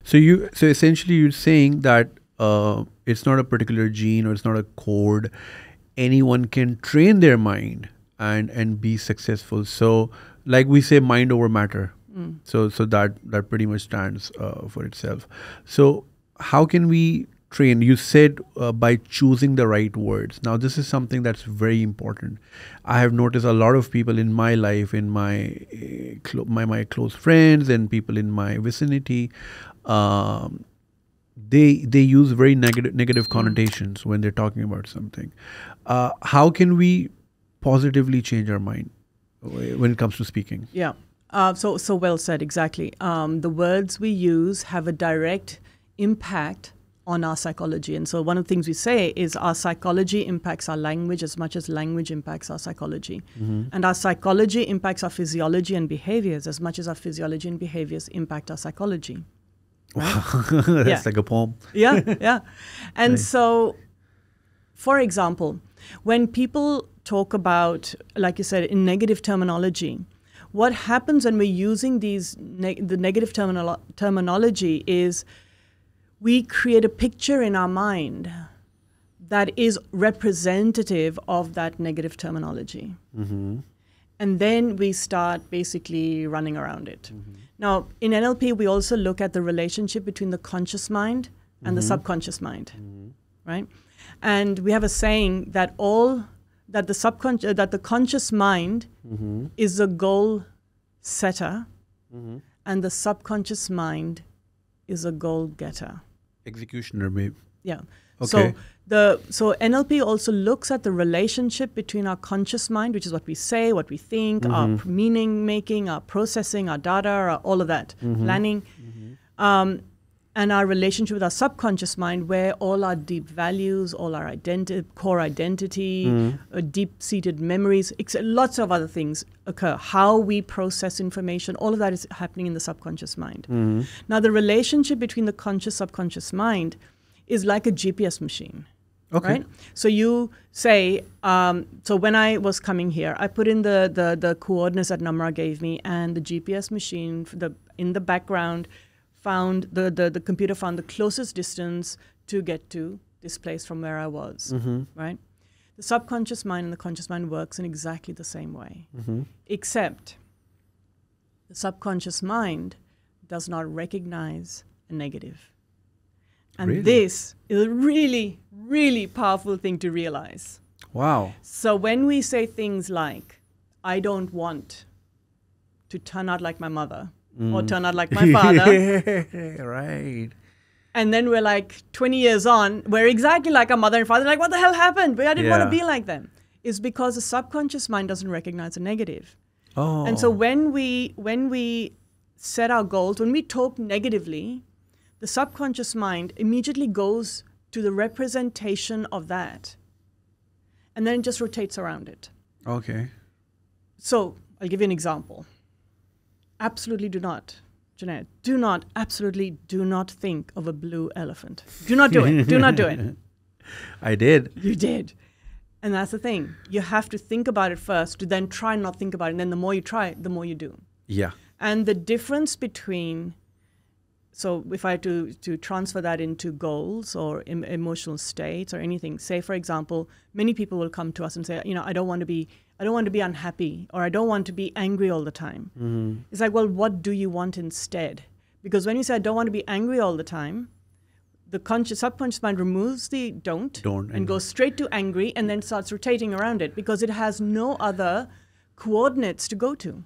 So essentially you're saying that it's not a particular gene or it's not a code. Anyone can train their mind and be successful. So like we say, mind over matter. So that pretty much stands for itself. So how can we train? You said by choosing the right words. Now this is something that's very important. I have noticed a lot of people in my life, in my close friends and people in my vicinity, they use very negative connotations when they're talking about something. How can we positively change our mind when it comes to speaking? Yeah. So well said, exactly. The words we use have a direct impact on our psychology. And so one of the things we say is our psychology impacts our language as much as language impacts our psychology. And our psychology impacts our physiology and behaviors as much as our physiology and behaviors impact our psychology. Right? That's like a poem. Yeah. And so, for example, when people talk about, like you said, in negative terminology, what happens when we're using the negative terminology is we create a picture in our mind that is representative of that negative terminology. And then we start basically running around it. Now, in NLP, we also look at the relationship between the conscious mind and the subconscious mind, right? And we have a saying that the conscious mind is a goal setter, and the subconscious mind is a goal getter. Executioner, maybe. Yeah. Okay. So NLP also looks at the relationship between our conscious mind, which is what we say, what we think, our meaning making, our processing, our data, all of that, planning, and our relationship with our subconscious mind, where all our deep values, all our core identity, deep-seated memories, lots of other things occur. How we process information, all of that is happening in the subconscious mind. Now, the relationship between the conscious-subconscious mind is like a GPS machine. Okay. Right? So you say, so when I was coming here, I put in the coordinates that Namra gave me, and the GPS machine in the background found, the computer found the closest distance to get to this place from where I was, right? The subconscious mind and the conscious mind works in exactly the same way, except the subconscious mind does not recognize a negative. And this is a really, really powerful thing to realize. Wow. So when we say things like, I don't want to turn out like my mother or turn out like my father. Right. And then we're like 20 years on, we're exactly like our mother and father. Like, what the hell happened? I didn't want to be like them. It's because the subconscious mind doesn't recognize a negative. Oh. And so when we set our goals, when we talk negatively, the subconscious mind immediately goes to the representation of that. And then it just rotates around it. Okay. So I'll give you an example. Absolutely do not, Junaid, absolutely do not think of a blue elephant. Do not do it. Do not do it. I did. You did. And that's the thing. You have to think about it first to then try not think about it. And then the more you try, the more you do. Yeah. And the difference between, so if I had to transfer that into goals or emotional states or anything, say, for example, many people will come to us and say, I don't want to be unhappy, or I don't want to be angry all the time. It's like, well, what do you want instead? Because when you say, I don't want to be angry all the time, the subconscious mind removes the don't and goes straight to angry and then starts rotating around it because it has no other coordinates to go to.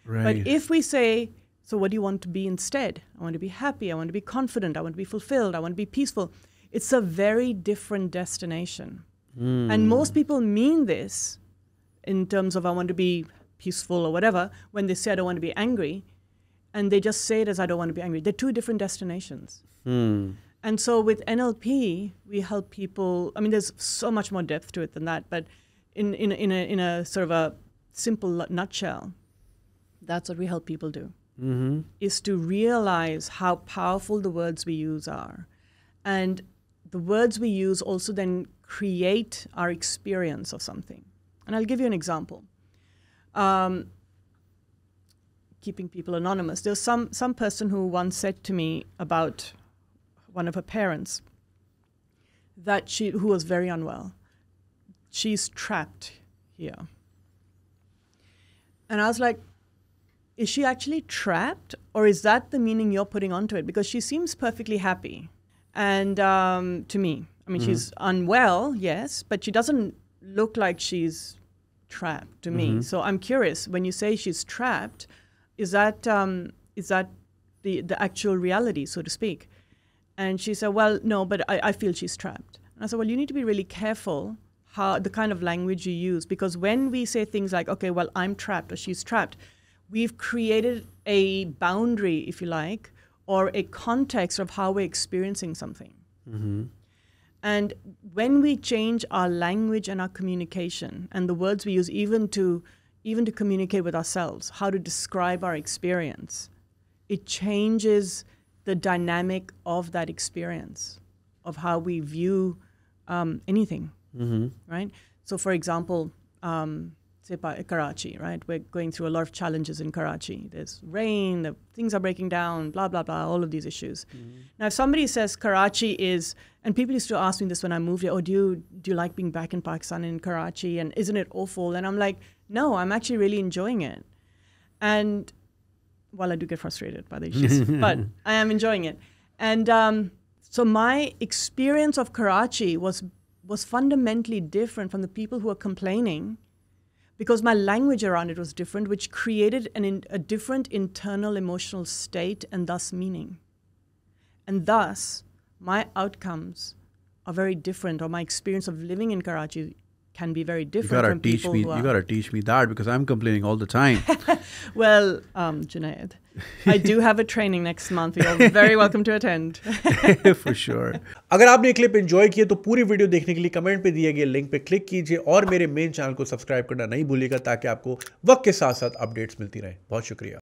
Right. But if we say, so what do you want to be instead? I want to be happy. I want to be confident. I want to be fulfilled. I want to be peaceful. It's a very different destination. And most people mean this in terms of I want to be peaceful or whatever when they say I don't want to be angry. And they just say it as I don't want to be angry. They're two different destinations. And so with NLP, we help people. I mean, there's so much more depth to it than that. But in a sort of a simple nutshell, that's what we help people do. Is to realize how powerful the words we use are. And the words we use also then create our experience of something. And I'll give you an example. keeping people anonymous. There was some person who once said to me about one of her parents that who was very unwell. She's trapped here. And I was like, is she actually trapped, or is that the meaning you're putting onto it? Because she seems perfectly happy. And to me, I mean, she's unwell, yes, but she doesn't look like she's trapped to me. So I'm curious, when you say she's trapped, is that the actual reality, so to speak? And she said, well, no, but I feel she's trapped. And I said, well, you need to be really careful how the kind of language you use, because when we say things like, okay, well, I'm trapped or she's trapped, we've created a boundary, if you like, or a context of how we're experiencing something. And when we change our language and our communication and the words we use, even to communicate with ourselves, how to describe our experience, it changes the dynamic of that experience, of how we view anything, right? So, for example, say Karachi, right? We're going through a lot of challenges in Karachi. There's rain, things are breaking down, blah, blah, blah, all of these issues. Now, if somebody says Karachi is, and people used to ask me this when I moved here, oh, do you like being back in Pakistan, in Karachi, and isn't it awful? And I'm like, no, I'm actually really enjoying it. And, well, I do get frustrated by the issues, but I am enjoying it. And so my experience of Karachi was fundamentally different from the people who are complaining, because my language around it was different, which created a different internal emotional state and thus meaning. And thus, my outcomes are very different, or my experience of living in Karachi can be very different from people who are... You got to teach me that, because I'm complaining all the time. Well, Junaid, I do have a training next month. You're very welcome to attend. For sure. अगर आपने ये clip enjoy किया तो पूरी video देखने के लिए comment पे दिए गए लिंक पे क्लिक कीजिए और मेरे मेन चैनल को सब्सक्राइब करना नहीं भूलिएगा, ताकि आपको वक्त के साथ साथ अपडेट्स मिलती रहें। बहुत शुक्रिया।